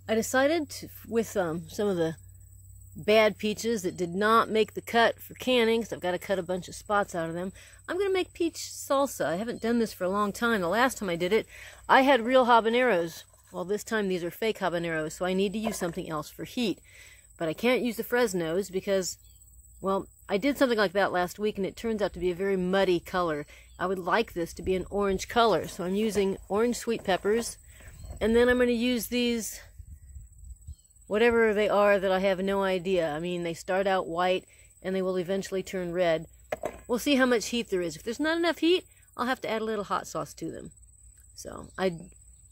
I decided to, with some of the bad peaches that did not make the cut for canning, because I've got to cut a bunch of spots out of them, I'm going to make peach salsa. I haven't done this for a long time. The last time I did it, I had real habaneros. Well, this time these are fake habaneros, so I need to use something else for heat. But I can't use the Fresnos because, well, I did something like that last week and it turns out to be a very muddy color. I would like this to be an orange color, so I'm using orange sweet peppers, and then I'm going to use these, whatever they are that I have no idea. I mean, they start out white and they will eventually turn red. We'll see how much heat there is. If there's not enough heat, I'll have to add a little hot sauce to them. So I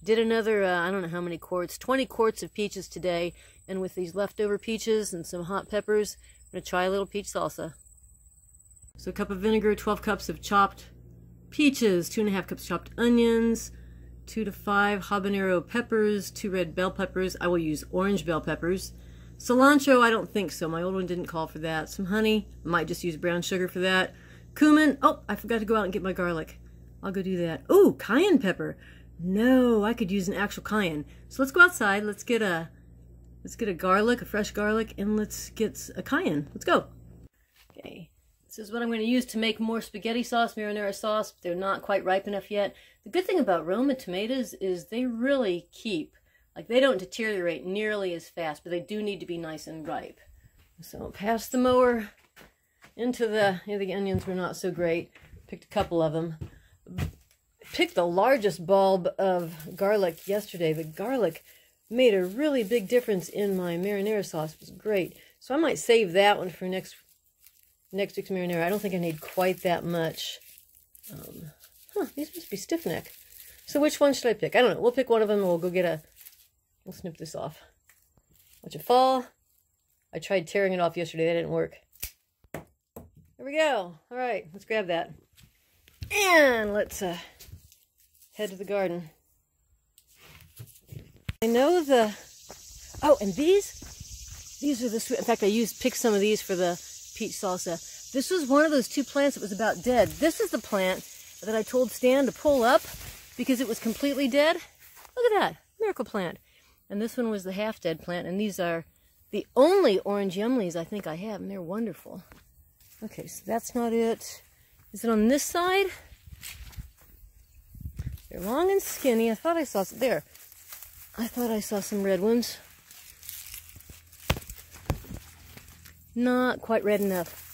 did another, I don't know how many quarts, 20 quarts of peaches today, and with these leftover peaches and some hot peppers, I'm going to try a little peach salsa. So a cup of vinegar, 12 cups of chopped peaches, 2.5 cups chopped onions, 2 to 5 habanero peppers, 2 red bell peppers. I will use orange bell peppers. Cilantro, I don't think so. My old one didn't call for that. Some honey. I might just use brown sugar for that. Cumin. Oh, I forgot to go out and get my garlic. I'll go do that. Oh, cayenne pepper. No, I could use an actual cayenne. So let's go outside. Let's get a garlic, a fresh garlic, and let's get a cayenne. Let's go. Okay. This is what I'm going to use to make more spaghetti sauce, marinara sauce. They're not quite ripe enough yet. The good thing about Roma tomatoes is they really keep. Like, they don't deteriorate nearly as fast, but they do need to be nice and ripe. So pass the mower into the onions were not so great. Picked a couple of them. Picked the largest bulb of garlic yesterday. The garlic made a really big difference in my marinara sauce. It was great. So I might save that one for next week's marinara. I don't think I need quite that much. These must be stiff neck. So which one should I pick? I don't know. We'll pick one of them and we'll go get we'll snip this off. Watch it fall. I tried tearing it off yesterday. That didn't work. There we go. All right, let's grab that. And let's head to the garden. I know oh, and these are the sweet. In fact, I picked some of these for the peach salsa. This was one of those 2 plants that was about dead. This is the plant that I told Stan to pull up because it was completely dead. Look at that, miracle plant. And this one was the half-dead plant, and these are the only orange yumlies I think I have, and they're wonderful. Okay, so that's not it. Is it on this side? They're long and skinny. I thought I saw some there. I thought I saw some red ones. Not quite red enough.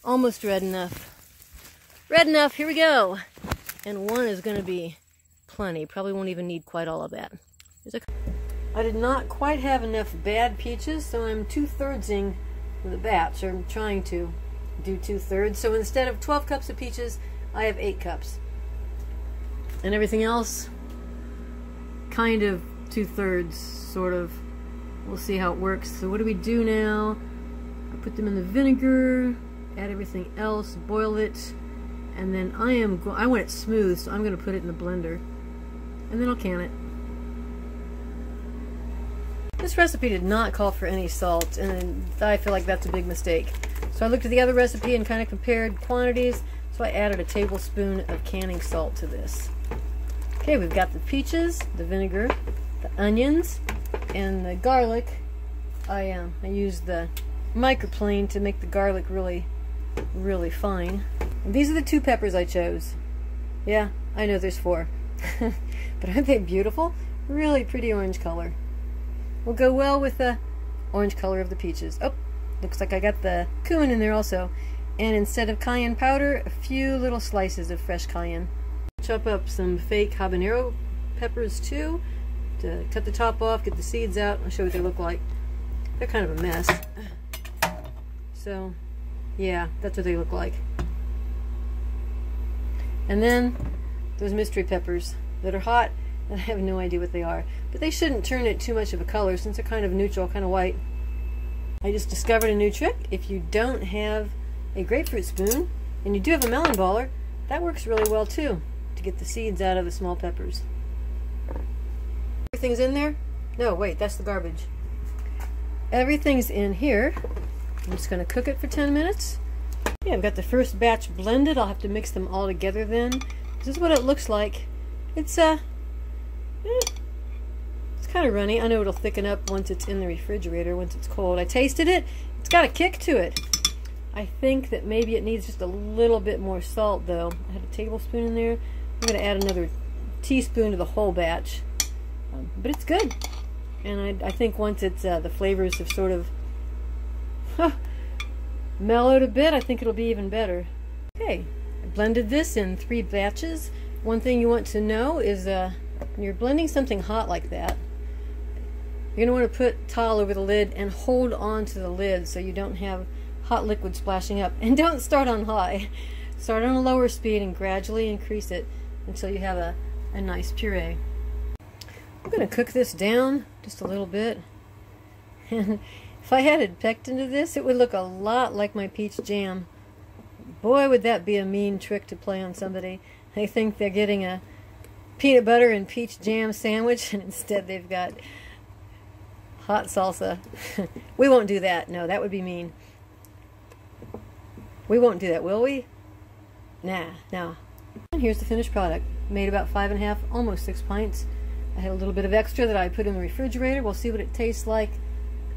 Almost red enough. Red enough, here we go. And one is going to be plenty. Probably won't even need quite all of that. I did not quite have enough bad peaches, so I'm 2/3ing the batch, or I'm trying to do 2/3. So instead of 12 cups of peaches, I have 8 cups. And everything else, kind of 2/3, sort of. We'll see how it works. So what do we do now? I put them in the vinegar, add everything else, boil it, and then I want it smooth, so I'm going to put it in the blender, and then I'll can it. This recipe did not call for any salt, and I feel like that's a big mistake. So I looked at the other recipe and kind of compared quantities, so I added a tablespoon of canning salt to this. Okay, we've got the peaches, the vinegar, the onions, and the garlic. I used the microplane to make the garlic really, really fine. And these are the 2 peppers I chose. Yeah, I know there's 4. But aren't they beautiful? Really pretty orange color. Will go well with the orange color of the peaches. Oh, looks like I got the cumin in there also. And instead of cayenne powder, a few little slices of fresh cayenne. Chop up some fake habanero peppers too, to cut the top off, get the seeds out. I'll show you what they look like. They're kind of a mess. So, yeah, that's what they look like. And then those mystery peppers that are hot, and I have no idea what they are. But they shouldn't turn it too much of a color since they're kind of neutral, kind of white. I just discovered a new trick. If you don't have a grapefruit spoon, and you do have a melon baller, that works really well too, to get the seeds out of the small peppers. Everything's in there? No, wait, that's the garbage. Everything's in here. I'm just going to cook it for 10 minutes. Yeah, I've got the first batch blended. I'll have to mix them all together then. This is what it looks like. It's kind kind of runny. I know it'll thicken up once it's in the refrigerator, once it's cold. I tasted it. It's got a kick to it. I think that maybe it needs just a little bit more salt, though. I had a tablespoon in there. I'm going to add another teaspoon to the whole batch. But it's good. And I think once it's the flavors have sort of mellowed a bit, I think it'll be even better. Okay, I blended this in 3 batches. One thing you want to know is when you're blending something hot like that, you're going to want to put towel over the lid and hold on to the lid so you don't have hot liquid splashing up. And don't start on high. Start on a lower speed and gradually increase it until you have a nice puree. I'm going to cook this down just a little bit. And if I had pecked into this, it would look a lot like my peach jam. Boy, would that be a mean trick to play on somebody. They think they're getting a peanut butter and peach jam sandwich, and instead they've got hot salsa. We won't do that. No, that would be mean. We won't do that, will we? Nah, no. And here's the finished product. Made about 5½, almost 6 pints. I had a little bit of extra that I put in the refrigerator. We'll see what it tastes like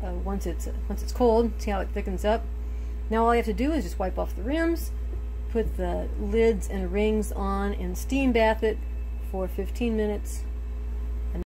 once it's cold. See how it thickens up. Now all I have to do is just wipe off the rims, put the lids and rings on, and steam bath it for 15 minutes